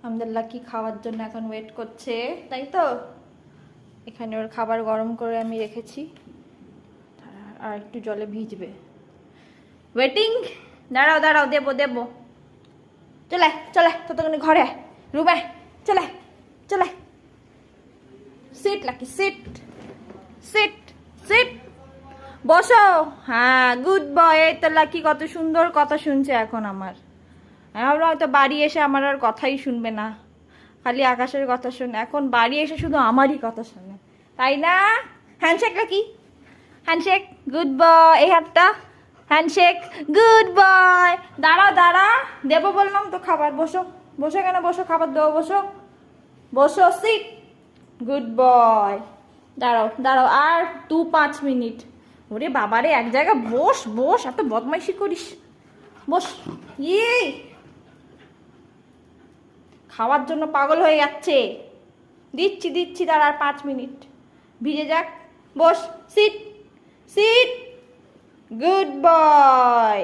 আমাদের লাকি খাওয়ার জন্য এখন ওয়েট করছে, তাই তো? এখানে ওর খাবার গরম করে আমি রেখেছি, আর একটু জলে ভিজবে। ওয়েটিং। দাঁড়াও দাঁড়াও, দেবো দেবো। চলে চলে, ততক্ষণে ঘরে রুমে চলে চলে। Sit Lucky, sit sit sit. বসো। হ্যাঁ, গুড বয়। এই তো লাকি কত সুন্দর কথা শুনছে এখন আমার। আমরা হয়তো বাড়ি এসে আমার আর কথাই শুনবে না, খালি আকাশের কথা শুনে। এখন বাড়ি এসে শুধু আমারই কথা শুনে, তাই না? Handshake lucky, handshake. Good boy. এই হাতটা হ্যান্ডশেক। Good boy. দাঁড়াও দাঁড়া, দেবো বললাম তো খাবার। বসো বসো, কেন বসো, খাবার দেবো, বসো বসো। সিট। গুড বয়। দাঁড়াও দাঁড়াও, আর 2-5 মিনিট। ওরে বাবারে, এক জায়গায় বস বস, এত বদমাইশি করিস। বস। ইয়ে, খাওয়ার জন্য পাগল হয়ে যাচ্ছে। দিচ্ছি দিচ্ছি, দাঁড়া, আর 5 মিনিট ভিজে যাক। বস। Sit sit. গুড বয়।